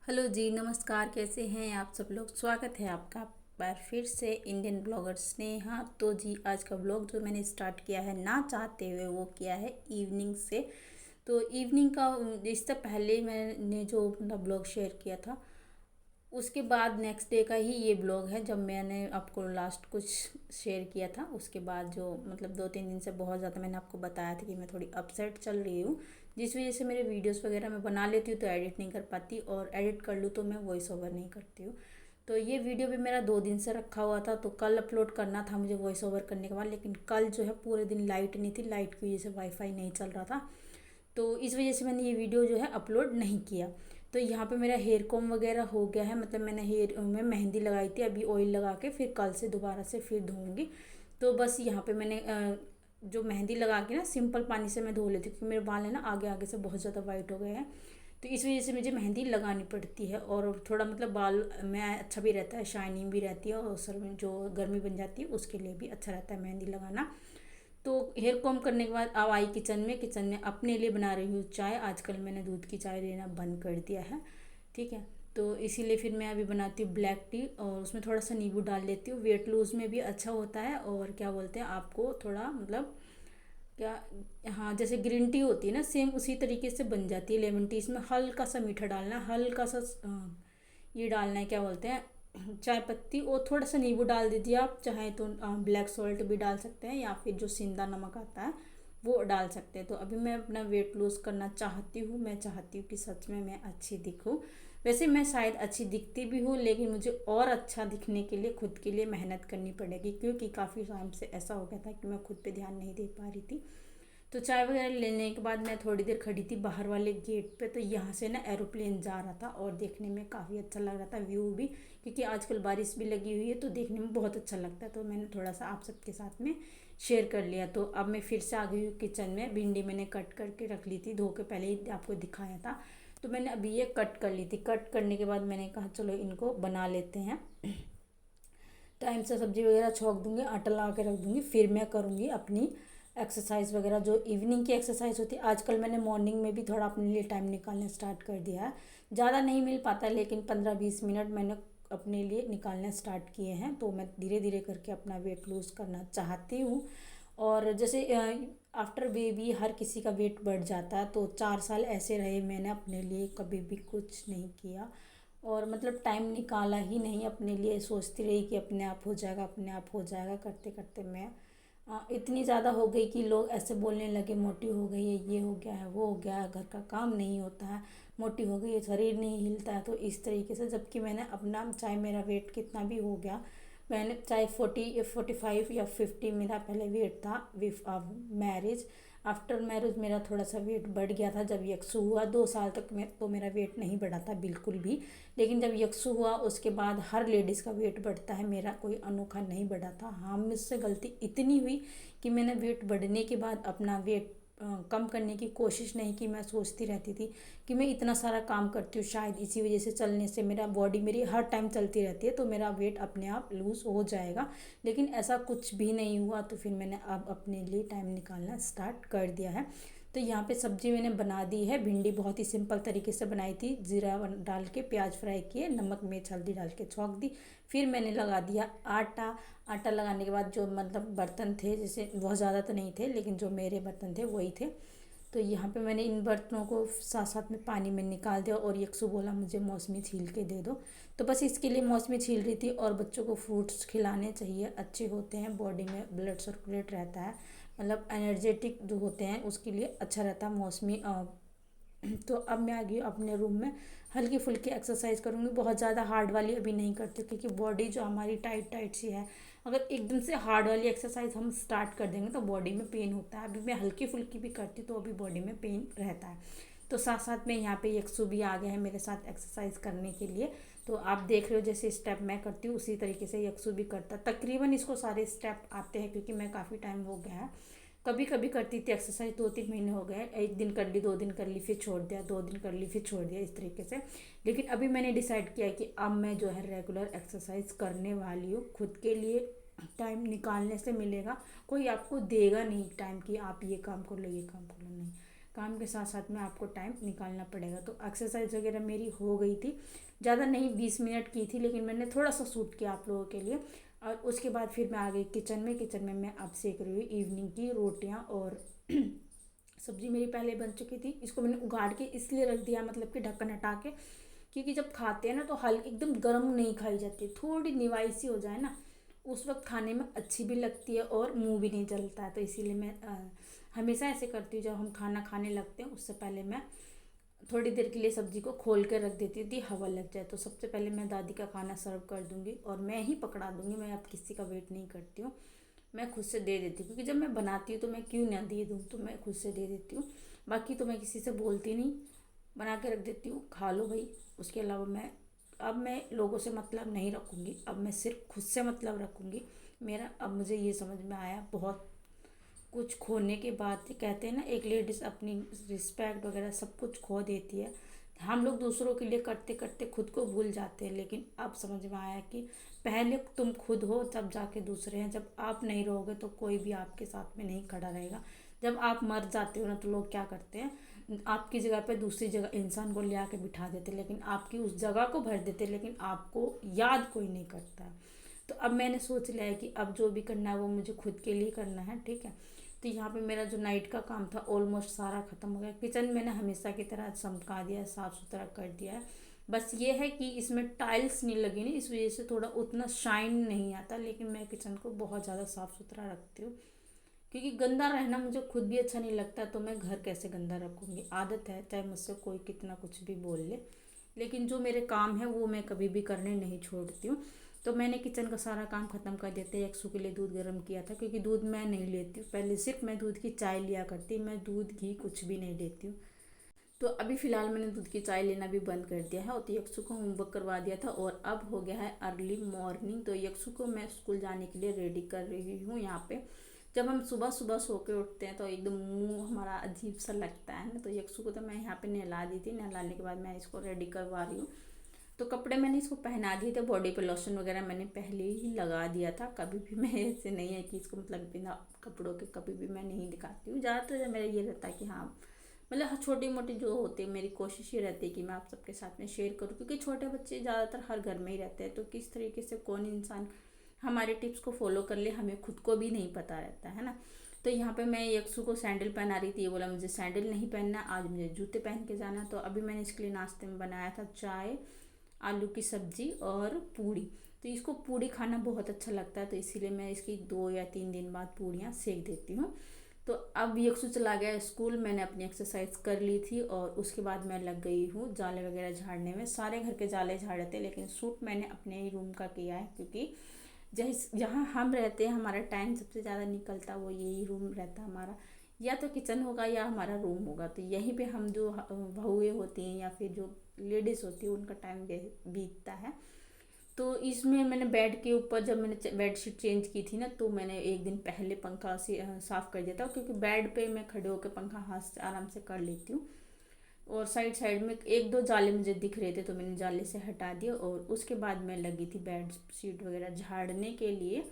Hello जी, नमस्कार। कैसे हैं आप सब लोग? स्वागत है आपका बार फिर से इंडियन ब्लॉगर स्नेहा। तो जी, आज का ब्लॉग जो मैंने स्टार्ट किया है ना चाहते हुए, वो किया है इवनिंग से। तो इवनिंग का इससे पहले मैंने जो अपना ब्लॉग शेयर किया था, उसके बाद नेक्स्ट डे का ही ये ब्लॉग है जब मैंने आपको लास्ट कुछ शेयर किया था। उसके बाद जो मतलब 2-3 दिन से बहुत ज़्यादा मैंने आपको बताया था कि मैं थोड़ी अपसेट चल रही हूँ, जिस वजह से मेरे वीडियोस वगैरह मैं बना लेती हूँ तो एडिट नहीं कर पाती, और एडिट कर लूँ तो मैं वॉइस ओवर नहीं करती हूँ। तो ये वीडियो भी मेरा 2 दिन से रखा हुआ था, तो कल अपलोड करना था मुझे वॉइस ओवर करने के बाद, लेकिन कल जो है पूरे दिन लाइट नहीं थी। लाइट की वजह से वाईफाई नहीं चल रहा था, तो इस वजह से मैंने ये वीडियो जो है अपलोड नहीं किया। तो यहाँ पे मेरा हेयर कॉम वगैरह हो गया है, मतलब मैंने हेयर में मेहंदी लगाई थी, अभी ऑयल लगा के फिर कल से दोबारा से फिर धोऊंगी। तो बस यहाँ पे मैंने जो मेहंदी लगा के ना सिंपल पानी से मैं धो लेती हूँ, क्योंकि मेरे बाल है ना आगे आगे से बहुत ज़्यादा वाइट हो गए हैं। तो इस वजह से मुझे मेहंदी लगानी पड़ती है, और थोड़ा मतलब बाल में अच्छा भी रहता है, शाइनिंग भी रहती है, और सर में जो गर्मी बन जाती है उसके लिए भी अच्छा रहता है मेहंदी लगाना। तो हेयर कॉम करने के बाद अब आई किचन में अपने लिए बना रही हूँ चाय। आजकल मैंने दूध की चाय लेना बंद कर दिया है, ठीक है। तो इसीलिए फिर मैं अभी बनाती हूँ ब्लैक टी, और उसमें थोड़ा सा नींबू डाल लेती हूँ। वेट लूज़ में भी अच्छा होता है, और क्या बोलते हैं आपको थोड़ा मतलब क्या, हाँ, जैसे ग्रीन टी होती है ना, सेम उसी तरीके से बन जाती है लेमन टी। इसमें हल्का सा मीठा डालना है, हल्का सा ये डालना है, क्या बोलते हैं, चाय पत्ती, और थोड़ा सा नींबू डाल दीजिए। आप चाहें तो ब्लैक सॉल्ट भी डाल सकते हैं, या फिर जो सिंधा नमक आता है वो डाल सकते हैं। तो अभी मैं अपना वेट लूज़ करना चाहती हूँ। मैं चाहती हूँ कि सच में मैं अच्छी दिखूँ। वैसे मैं शायद अच्छी दिखती भी हूँ, लेकिन मुझे और अच्छा दिखने के लिए खुद के लिए मेहनत करनी पड़ेगी, क्योंकि काफ़ी टाइम से ऐसा हो गया था कि मैं खुद पे ध्यान नहीं दे पा रही थी। तो चाय वगैरह लेने के बाद मैं थोड़ी देर खड़ी थी बाहर वाले गेट पे। तो यहाँ से ना एरोप्लेन जा रहा था, और देखने में काफ़ी अच्छा लग रहा था व्यू भी, क्योंकि आजकल बारिश भी लगी हुई है तो देखने में बहुत अच्छा लगता है। तो मैंने थोड़ा सा आप सबके साथ में शेयर कर लिया। तो अब मैं फिर से आ गई हूँ किचन में। भिंडी मैंने कट करके रख ली थी, धो के पहले ही आपको दिखाया था। तो मैंने अभी ये कट कर ली थी। कट करने के बाद मैंने कहा चलो इनको बना लेते हैं। टाइम से सब्जी वगैरह छोंक दूंगी, आटा लगा के रख दूंगी, फिर मैं करूँगी अपनी एक्सरसाइज वगैरह जो इवनिंग की एक्सरसाइज होती है। आजकल मैंने मॉर्निंग में भी थोड़ा अपने लिए टाइम निकालना स्टार्ट कर दिया है। ज़्यादा नहीं मिल पाता, लेकिन 15-20 मिनट मैंने अपने लिए निकालना स्टार्ट किए हैं। तो मैं धीरे धीरे करके अपना वेट लूज़ करना चाहती हूँ। और जैसे आफ्टर बेबी हर किसी का वेट बढ़ जाता है, तो 4 साल ऐसे रहे, मैंने अपने लिए कभी भी कुछ नहीं किया, और मतलब टाइम निकाला ही नहीं अपने लिए। सोचती रही कि अपने आप हो जाएगा, अपने आप हो जाएगा, करते करते मैं इतनी ज़्यादा हो गई कि लोग ऐसे बोलने लगे मोटी हो गई है, ये हो गया है, वो हो गया है, घर का काम नहीं होता है, मोटी हो गई है, शरीर नहीं हिलता है। तो इस तरीके से, जबकि मैंने अपना चाहे मेरा वेट कितना भी हो गया, मैंने चाहे 40 या 45 या 50 मेरा पहले वेट था विफ मैरिज। आफ्टर मैरिज मेरा थोड़ा सा वेट बढ़ गया था। जब यक्सु हुआ 2 साल तक मैं तो मेरा वेट नहीं बढ़ा था बिल्कुल भी, लेकिन जब यक्सु हुआ उसके बाद हर लेडीज़ का वेट बढ़ता है, मेरा कोई अनोखा नहीं बढ़ा था। हाँ, मुझसे गलती इतनी हुई कि मैंने वेट बढ़ने के बाद अपना वेट कम करने की कोशिश नहीं की। मैं सोचती रहती थी कि मैं इतना सारा काम करती हूँ, शायद इसी वजह से चलने से मेरा बॉडी मेरी हर टाइम चलती रहती है, तो मेरा वेट अपने आप लूज़ हो जाएगा। लेकिन ऐसा कुछ भी नहीं हुआ। तो फिर मैंने अब अपने लिए टाइम निकालना स्टार्ट कर दिया है। तो यहाँ पे सब्जी मैंने बना दी है। भिंडी बहुत ही सिंपल तरीके से बनाई थी, जीरा डाल के प्याज फ्राई किए, नमक मिर्च हल्दी डाल के छौंक दी। फिर मैंने लगा दिया आटा। आटा लगाने के बाद जो मतलब बर्तन थे, जैसे बहुत ज़्यादा तो नहीं थे, लेकिन जो मेरे बर्तन थे वही थे। तो यहाँ पे मैंने इन बर्तनों को साथ साथ में पानी में निकाल दिया, और यकसु बोला मुझे मौसमी छील के दे दो। तो बस इसके लिए मौसमी छील रही थी। और बच्चों को फ्रूट्स खिलाने चाहिए, अच्छे होते हैं, बॉडी में ब्लड सर्कुलेट रहता है, मतलब एनर्जेटिक जो होते हैं उसके लिए अच्छा रहता है मौसमी। तो अब मैं आ गई अपने रूम में। हल्की फुल्की एक्सरसाइज करूँगी, बहुत ज़्यादा हार्ड वाली अभी नहीं करती, क्योंकि बॉडी जो हमारी टाइट टाइट सी है। अगर एकदम से हार्ड वाली एक्सरसाइज हम स्टार्ट कर देंगे तो बॉडी में पेन होता है। अभी मैं हल्की फुल्की भी करती तो अभी बॉडी में पेन रहता है। तो साथ साथ में यहाँ पे यक्सु भी आ गया है मेरे साथ एक्सरसाइज करने के लिए। तो आप देख रहे हो जैसे स्टेप मैं करती हूँ उसी तरीके से यक्सु भी करता है। तकरीबन इसको सारे स्टेप आते हैं, क्योंकि मैं काफ़ी टाइम हो गया है। कभी कभी करती थी एक्सरसाइज, 2-3 महीने हो गए, एक दिन कर ली, 2 दिन कर ली, फिर छोड़ दिया, 2 दिन कर ली, फिर छोड़ दिया, इस तरीके से। लेकिन अभी मैंने डिसाइड किया कि अब मैं जो है रेगुलर एक्सरसाइज करने वाली हूँ। खुद के लिए टाइम निकालने से मिलेगा, कोई आपको देगा नहीं टाइम कि आप ये काम कर लो, ये काम कर लो, नहीं। काम के साथ साथ में आपको टाइम निकालना पड़ेगा। तो एक्सरसाइज वगैरह मेरी हो गई थी, ज़्यादा नहीं 20 मिनट की थी, लेकिन मैंने थोड़ा सा शूट किया आप लोगों के लिए। और उसके बाद फिर मैं आ गई किचन में मैं अब सेक रही हूँ इवनिंग की रोटियाँ। और सब्जी मेरी पहले बन चुकी थी, इसको मैंने उगाड़ के इसलिए रख दिया, मतलब कि ढक्कन हटा के, क्योंकि जब खाते हैं ना तो हल्की एकदम गर्म नहीं खाई जाती, थोड़ी निवाई सी हो जाए ना उस वक्त खाने में अच्छी भी लगती है और मुंह भी नहीं जलता है। तो इसीलिए मैं हमेशा ऐसे करती हूँ, जब हम खाना खाने लगते हैं उससे पहले मैं थोड़ी देर के लिए सब्जी को खोल कर रख देती थी, हवा लग जाए। तो सबसे पहले मैं दादी का खाना सर्व कर दूंगी और मैं ही पकड़ा दूंगी, मैं अब किसी का वेट नहीं करती हूँ, मैं खुद से दे देती हूँ, क्योंकि जब मैं बनाती हूँ तो मैं क्यों ना दे दूँ, तो मैं खुद से दे देती हूँ। बाकी तो मैं किसी से बोलती नहीं, बना के रख देती हूँ, खा लो भाई। उसके अलावा मैं लोगों से मतलब नहीं रखूँगी, अब मैं सिर्फ खुद से मतलब रखूँगी मेरा। अब मुझे ये समझ में आया, बहुत कुछ खोने के बाद कहते हैं ना एक लेडीज़ अपनी रिस्पेक्ट वगैरह सब कुछ खो देती है। हम लोग दूसरों के लिए करते करते खुद को भूल जाते हैं, लेकिन अब समझ में आया कि पहले तुम खुद हो तब जाके दूसरे हैं। जब आप नहीं रहोगे तो कोई भी आपके साथ में नहीं खड़ा रहेगा। जब आप मर जाते हो ना तो लोग क्या करते हैं, आपकी जगह पे दूसरी जगह इंसान को ले आके बिठा देते, लेकिन आपकी उस जगह को भर देते, लेकिन आपको याद कोई नहीं करता। तो अब मैंने सोच लिया है कि अब जो भी करना है वो मुझे खुद के लिए करना है, ठीक है। तो यहाँ पे मेरा जो नाइट का काम था ऑलमोस्ट सारा ख़त्म हो गया। किचन मैंने हमेशा की तरह चमका दिया है, साफ़ सुथरा कर दिया है। बस ये है कि इसमें टाइल्स नहीं लगी, नहीं इस वजह से थोड़ा उतना शाइन नहीं आता, लेकिन मैं किचन को बहुत ज़्यादा साफ़ सुथरा रखती हूँ, क्योंकि गंदा रहना मुझे खुद भी अच्छा नहीं लगता। तो मैं घर कैसे गंदा रखूँगी, आदत है, चाहे मुझसे कोई कितना कुछ भी बोल ले, लेकिन जो मेरे काम है वो मैं कभी भी करने नहीं छोड़ती हूँ। तो मैंने किचन का सारा काम ख़त्म कर देते हैं। यक्षु के लिए दूध गर्म किया था, क्योंकि दूध मैं नहीं लेती हूँ, पहले सिर्फ मैं दूध की चाय लिया करती, मैं दूध घी कुछ भी नहीं लेती हूँ। तो अभी फ़िलहाल मैंने दूध की चाय लेना भी बंद कर दिया है। और तो यक्षु को होमवर्क करवा दिया था और अब हो गया है अर्ली मॉर्निंग। तो यक्षु को मैं स्कूल जाने के लिए रेडी कर रही हूँ। यहाँ पे जब हम सुबह सुबह सो के उठते हैं तो एकदम मुंह हमारा अजीब सा लगता है ना। तो यक्षु को तो मैं यहाँ पे नहला दी थी, नहलाने के बाद मैं इसको रेडी करवा रही हूँ। तो कपड़े मैंने इसको पहना दिए थे, बॉडी पे लोशन वगैरह मैंने पहले ही लगा दिया था। कभी भी मैं ऐसे नहीं है कि इसको मतलब बिना कपड़ों के कभी भी मैं नहीं दिखाती हूँ। ज़्यादातर मेरा ये रहता है कि हाँ मतलब छोटी मोटी जो होती है मेरी कोशिश ये रहती है कि मैं आप सबके साथ में शेयर करूँ, क्योंकि छोटे बच्चे ज़्यादातर हर घर में ही रहते हैं। तो किस तरीके से कौन इंसान हमारे टिप्स को फॉलो कर ले हमें खुद को भी नहीं पता रहता है ना। तो यहाँ पे मैं यक्षु को सैंडल पहना रही थी, ये बोला मुझे सैंडल नहीं पहनना, आज मुझे जूते पहन के जाना। तो अभी मैंने इसके लिए नाश्ते में बनाया था चाय, आलू की सब्जी और पूड़ी। तो इसको पूड़ी खाना बहुत अच्छा लगता है, तो इसीलिए मैं इसकी 2 या 3 दिन बाद पूड़ियाँ सेक देती हूँ। तो अब यक्षु चला गया स्कूल, मैंने अपनी एक्सरसाइज कर ली थी और उसके बाद मैं लग गई हूँ जाले वगैरह झाड़ने में। सारे घर के जाले झाड़े थे, लेकिन सूट मैंने अपने ही रूम का किया है, क्योंकि जहाँ हम रहते हैं हमारा टाइम सबसे ज़्यादा निकलता वो यही रूम रहता है हमारा, या तो किचन होगा या हमारा रूम होगा। तो यहीं पे हम जो बहुएँ होती हैं या फिर जो लेडीज़ होती है उनका टाइम बीतता है। तो इसमें मैंने बेड के ऊपर जब मैंने बेडशीट चेंज की थी ना, तो मैंने एक दिन पहले पंखा से साफ़ कर दिया था, क्योंकि बेड पे मैं खड़े होकर पंखा हाथ से आराम से कर लेती हूँ। और साइड साइड में एक दो जाले मुझे दिख रहे थे, तो मैंने जाले से हटा दिया और उसके बाद मैं लगी थी बेड शीट वगैरह झाड़ने के लिए।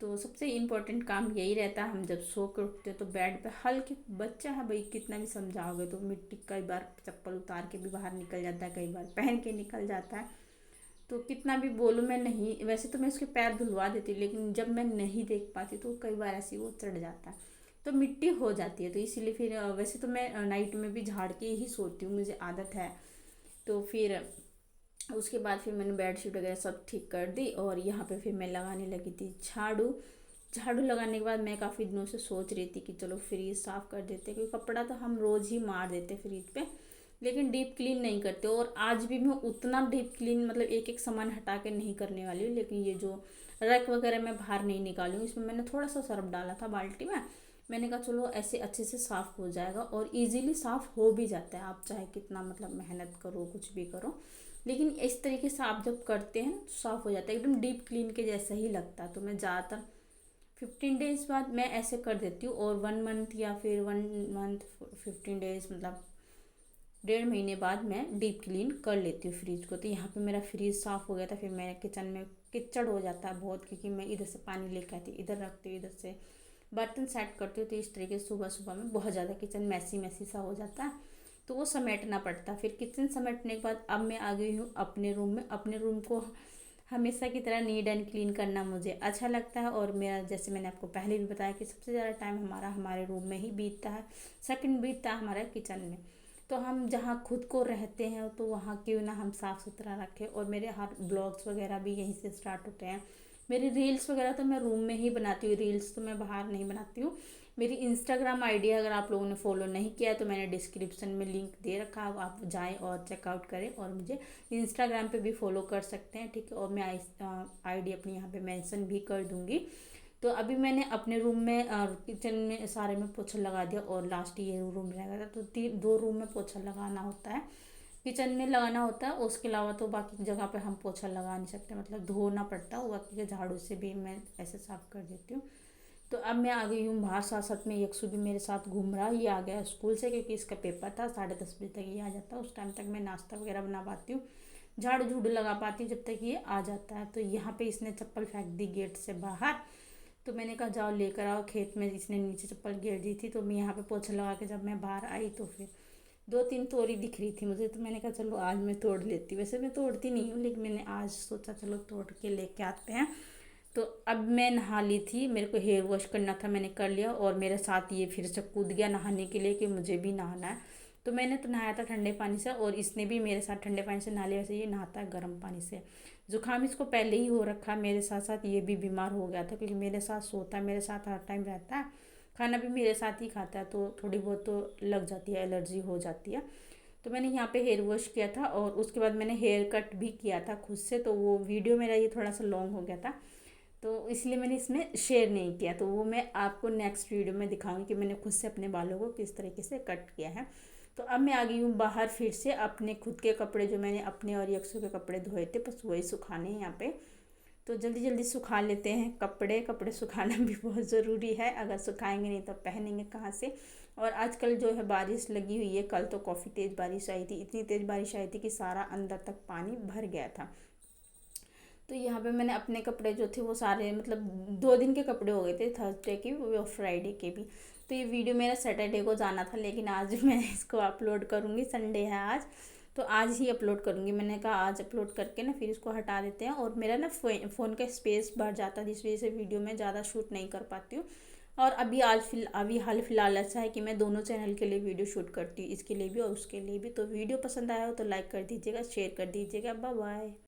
तो सबसे इम्पोर्टेंट काम यही रहता है, हम जब सो के उठते हैं तो बेड पे हल्के, बच्चा है भाई कितना भी समझाओगे तो मिट्टी, कई बार चप्पल उतार के भी बाहर निकल जाता है, कई बार पहन के निकल जाता है। तो कितना भी बोलूँ मैं नहीं, वैसे तो मैं उसके पैर धुलवा देती, लेकिन जब मैं नहीं देख पाती तो कई बार ऐसे वो चढ़ जाता है, तो मिट्टी हो जाती है। तो इसीलिए फिर वैसे तो मैं नाइट में भी झाड़ के ही सोती हूँ, मुझे आदत है। तो फिर उसके बाद फिर मैंने बेडशीट वगैरह सब ठीक कर दी और यहाँ पे फिर मैं लगाने लगी थी झाड़ू। झाड़ू लगाने के बाद मैं काफ़ी दिनों से सोच रही थी कि चलो फ्रिज साफ़ कर देते, क्योंकि कपड़ा तो हम रोज़ ही मार देते फ्रिज पे, लेकिन डीप क्लीन नहीं करते। और आज भी मैं उतना डीप क्लीन मतलब एक एक सामान हटा के नहीं करने वाली हूँ, लेकिन ये जो रैक वगैरह मैं बाहर नहीं निकाली हूँ, इसमें मैंने थोड़ा सा सर्फ डाला था बाल्टी में। मैंने कहा चलो ऐसे अच्छे से साफ़ हो जाएगा और इजीली साफ़ हो भी जाता है, आप चाहे कितना मतलब मेहनत करो कुछ भी करो, लेकिन इस तरीके से आप जब करते हैं तो साफ़ हो जाता है, एकदम डीप क्लीन के जैसा ही लगता है। तो मैं ज़्यादातर 15 डेज़ बाद मैं ऐसे कर देती हूँ, और 1 मंथ या फिर 1 मंथ 15 डेज़ मतलब 1.5 महीने बाद मैं डीप क्लीन कर लेती हूँ फ्रिज को। तो यहाँ पे मेरा फ्रिज साफ़ हो गया था। फिर मेरे किचन में कीचड़ हो जाता है बहुत, क्योंकि मैं इधर से पानी लेकर आती, इधर रखती हूँ, इधर से बर्तन सेट करती हूँ तो इस तरीके से सुबह सुबह में बहुत ज़्यादा किचन मैसी मैसी सा हो जाता है, तो वो समेटना पड़ता है। फिर किचन समेटने के बाद अब मैं आ गई हूँ अपने रूम में। अपने रूम को हमेशा की तरह नीट एंड क्लीन करना मुझे अच्छा लगता है, और मेरा जैसे मैंने आपको पहले भी बताया कि सबसे ज़्यादा टाइम हमारा हमारे रूम में ही बीतता है, सेकंड बीतता है हमारा किचन में। तो हम जहाँ खुद को रहते हैं तो वहाँ क्यों ना हम साफ़ सुथरा रखें, और मेरे हर ब्लॉग्स वगैरह भी यहीं से स्टार्ट होते हैं। मेरी रील्स वगैरह तो मैं रूम में ही बनाती हूँ, रील्स तो मैं बाहर नहीं बनाती हूँ। मेरी इंस्टाग्राम आईडी अगर आप लोगों ने फॉलो नहीं किया है तो मैंने डिस्क्रिप्शन में लिंक दे रखा है, आप जाएं और चेकआउट करें, और मुझे इंस्टाग्राम पे भी फॉलो कर सकते हैं, ठीक है। और मैं आईडी अपनी यहाँ पे मेंशन भी कर दूँगी। तो अभी मैंने अपने रूम में किचन में सारे में पोछा लगा दिया, और लास्ट ये रूम रह गया था, तो दो रूम में पोछा लगाना होता है, किचन में लगाना होता है। उसके अलावा तो बाकी जगह पे हम पोछा लगा नहीं सकते, मतलब धोना पड़ता है, बाकी के झाड़ू से भी मैं ऐसे साफ कर देती हूँ। तो अब मैं आ गई हूँ बाहर, साथ साथ में यक्षु भी मेरे साथ घूम रहा है। ये आ गया स्कूल से, क्योंकि इसका पेपर था 10:30 बजे तक ये आ जाता है, उस टाइम तक मैं नाश्ता वगैरह बना पाती हूँ, झाड़ू झूड़ू लगा पाती हूँ जब तक ये आ जाता है। तो यहाँ पे इसने चप्पल फेंक दी गेट से बाहर, तो मैंने कहा जाओ लेकर आओ, खेत में इसने नीचे चप्पल गिर दी थी। तो मैं यहाँ पे पोछा लगा के जब मैं बाहर आई तो फिर 2-3 तोरी दिख रही थी मुझे, तो मैंने कहा चलो आज मैं तोड़ लेती हूँ। वैसे मैं तोड़ती नहीं हूँ, लेकिन मैंने आज सोचा चलो तोड़ के लेके आते हैं। तो अब मैं नहा ली थी, मेरे को हेयर वॉश करना था, मैंने कर लिया, और मेरे साथ ये फिर से कूद गया नहाने के लिए कि मुझे भी नहाना है। तो मैंने तो नहाया था ठंडे पानी से, और इसने भी मेरे साथ ठंडे पानी से नहा लिया। वैसे ये नहाता है गर्म पानी से। जुकाम इसको पहले ही हो रखा है, मेरे साथ साथ ये भी बीमार हो गया था, क्योंकि मेरे साथ सोता है, मेरे साथ हर टाइम रहता है, खाना भी मेरे साथ ही खाता है, तो थोड़ी बहुत तो लग जाती है, एलर्जी हो जाती है। तो मैंने यहाँ पे हेयर वॉश किया था, और उसके बाद मैंने हेयर कट भी किया था खुद से, तो वो वीडियो मेरा ये थोड़ा सा लॉन्ग हो गया था, तो इसलिए मैंने इसमें शेयर नहीं किया। तो वो मैं आपको नेक्स्ट वीडियो में दिखाऊंगी कि मैंने खुद से अपने बालों को किस तरीके से कट किया है। तो अब मैं आ गई हूँ बाहर फिर से, अपने खुद के कपड़े जो मैंने अपने और यक्षु के कपड़े धोए थे बस वही सुखाने हैं यहाँ पे। तो जल्दी जल्दी सुखा लेते हैं कपड़े, कपड़े सुखाना भी बहुत ज़रूरी है, अगर सुखाएंगे नहीं तो पहनेंगे कहाँ से। और आजकल जो है बारिश लगी हुई है, कल तो काफ़ी तेज़ बारिश आई थी, इतनी तेज़ बारिश आई थी कि सारा अंदर तक पानी भर गया था। तो यहाँ पे मैंने अपने कपड़े जो थे वो सारे, मतलब 2 दिन के कपड़े हो गए थे, थर्सडे के भी और फ्राइडे के भी। तो ये वीडियो मेरा सैटरडे को जाना था, लेकिन आज मैं इसको अपलोड करूँगी, संडे है आज, तो आज ही अपलोड करूँगी। मैंने कहा आज अपलोड करके ना फिर इसको हटा देते हैं, और मेरा ना फ़ोन का स्पेस बढ़ जाता है, जिस वजह से वीडियो में ज़्यादा शूट नहीं कर पाती हूँ। और अभी हाल फिलहाल ऐसा है कि मैं दोनों चैनल के लिए वीडियो शूट करती हूँ, इसके लिए भी और उसके लिए भी। तो वीडियो पसंद आया हो तो लाइक कर दीजिएगा, शेयर कर दीजिएगा। Bye bye.